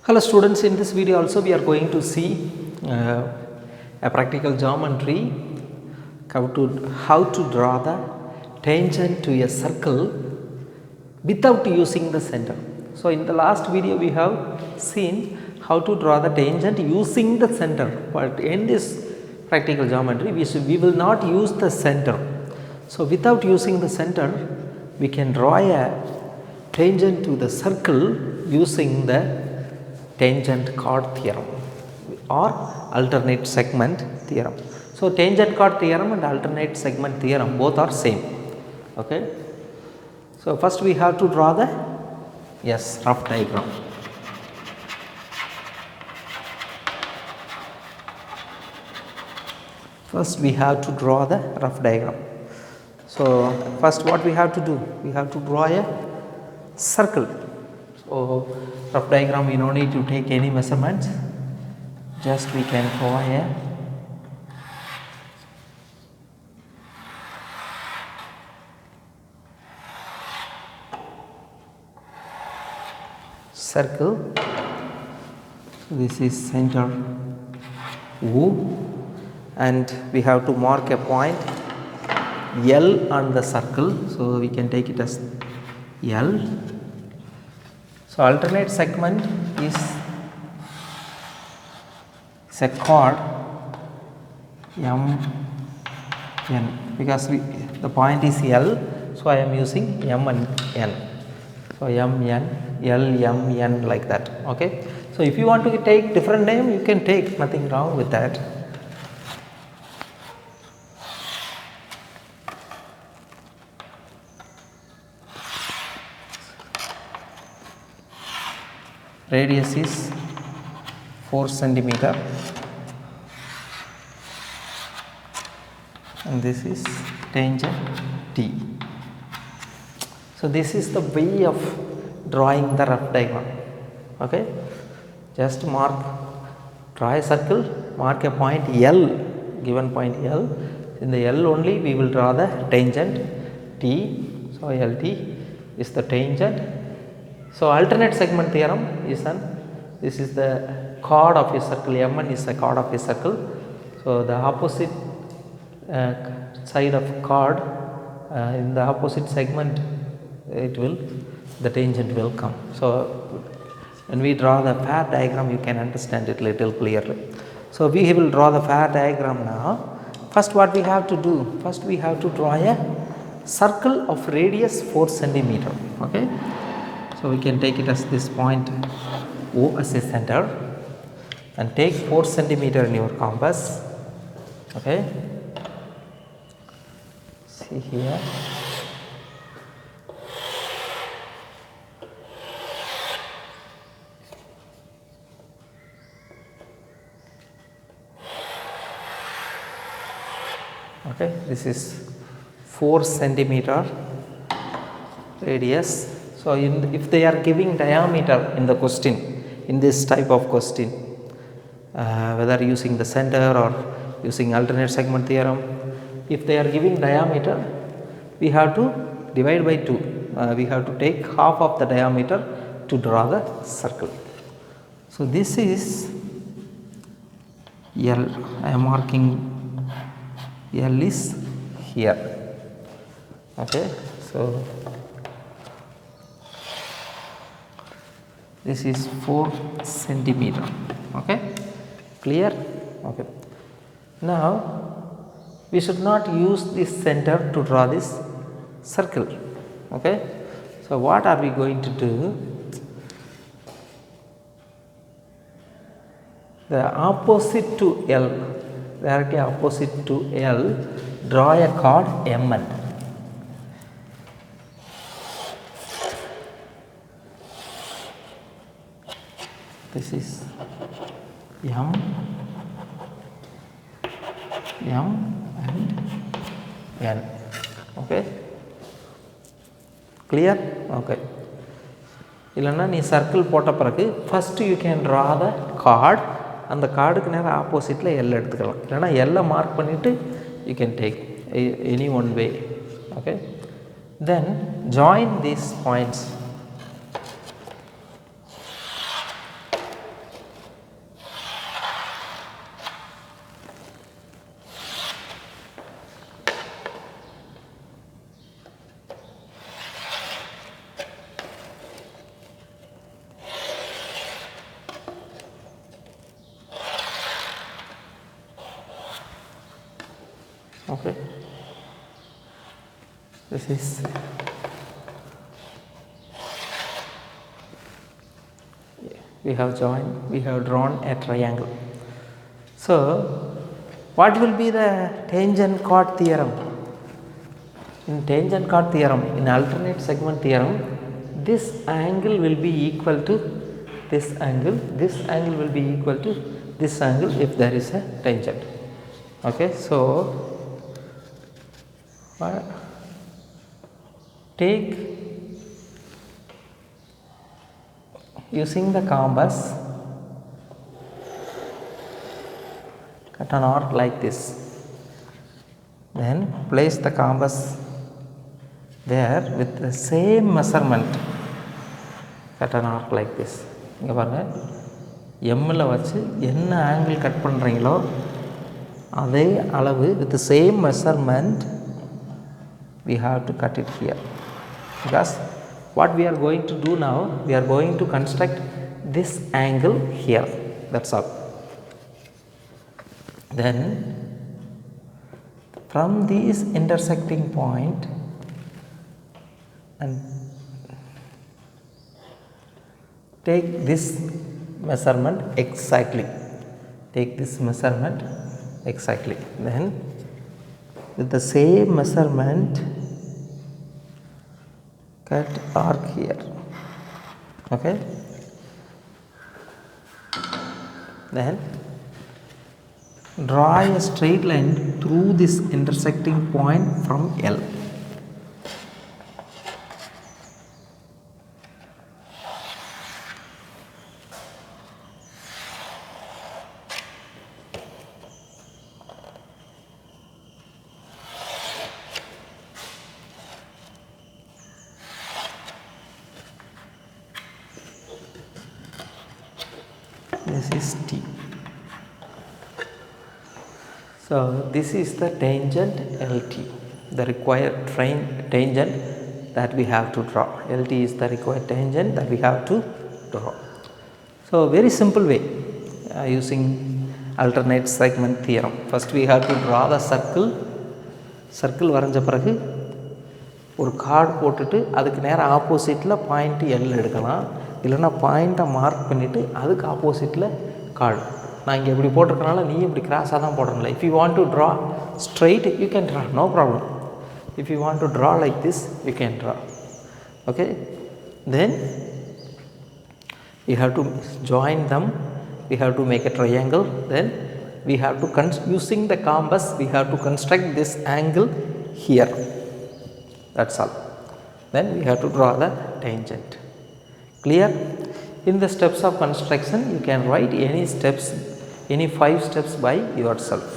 Hello students, in this video also we are going to see a practical geometry, how to draw the tangent to a circle without using the center. So in the last video we have seen how to draw the tangent using the center, but in this practical geometry we will not use the center. So without using the center we can draw a tangent to the circle using the tangent chord theorem or alternate segment theorem. So tangent chord theorem and alternate segment theorem both are same. Okay. So first we have to draw the rough diagram. First we have to draw the rough diagram. So first what we have to do? We have to draw a circle. So rough diagram we no need to take any measurements, just we can draw a circle. So this is center O and we have to mark a point L on the circle, so we can take it as L. So alternate segment is a chord M N, because the point is L, so I am using M and N. So M N L M N like that. Okay. So if you want to take different name, you can take, nothing wrong with that. Radius is 4 centimeter and this is tangent T. So this is the way of drawing the rough diagram. Okay, just draw a circle, mark a point L, given point L. In the L only we will draw the tangent T. So LT is the tangent. So alternate segment theorem is this is the chord of a circle, Mn is the chord of a circle. So the opposite side of chord, in the opposite segment the tangent will come. So when we draw the fair diagram you can understand it little clearly. So we will draw the fair diagram now. First what we have to do? First we have to draw a circle of radius 4 centimeter. Okay. So we can take it as this point O as a center and take 4 centimeter in your compass. Okay. See here. Okay, this is 4 centimeter radius. So if they are giving diameter in the question, in this type of question, whether using the center or using alternate segment theorem, if they are giving diameter, we have to divide by 2. We have to take half of the diameter to draw the circle. So this is L. I am marking L is here. Okay. So this is 4 centimeter. Okay, clear? Okay. Now we should not use this center to draw this circle. Okay. So what are we going to do? The opposite to L, directly opposite to L, draw a chord Mn. This is M and N. Okay, clear? Okay. இல்லைன்னா நீ circle போட்ட பிறகு first you can draw the card, அந்த கார்டுக்கு நேரம் ஆப்போசிட்டில் L எடுத்துக்கலாம், இல்லைனா எல்லை மார்க் பண்ணிவிட்டு you can take any one way. Okay, then join these points. Okay, this is we have joined, we have drawn a triangle. So what will be the tangent chord theorem? In tangent chord theorem, in alternate segment theorem, this angle will be equal to this angle will be equal to this angle if there is a tangent. Okay, so take, using the compass, cut an arc like this, then place the compass there with the same measurement, cut an arc like this. இங்கே பாருங்கள், எம்மில் வச்சு என்ன angle cut பண்ணுறீங்களோ அதே அளவு with the same measurement we have to cut it here, because what we are going to do now, we are going to construct this angle here, that's all. Then from this intersecting point and take this measurement exactly, take this measurement exactly, then with the same measurement cut arc here. Okay, then draw a straight line through this intersecting point from L. This is T. So this is the tangent LT, the required tangent that we have to draw. LT is the required tangent that we have to draw. So very simple way, using alternate segment theorem. First we have to draw the circle. Circle வரைஞ்ச பிறகு ஒரு card போட்டுட்டு அதுக்கு நேராக ஆப்போசிட்டில் point L எடுக்கலாம், இல்லைன்னா பாயிண்ட்டை மார்க் பண்ணிவிட்டு அதுக்கு ஆப்போசிட்டில் கார்டு. நான் இங்கே இப்படி போட்டிருக்கனால நீ இப்படி கிராஸாக தான் போடணும்ல. If you want to draw straight you can draw, no problem. If you want to draw like this you can draw. Okay, then we have to join them, we have to make a triangle, then we have to using the compass we have to construct this angle here, that's all. Then we have to draw the tangent. Clear? In the steps of construction you can write any steps, any 5 steps by yourself.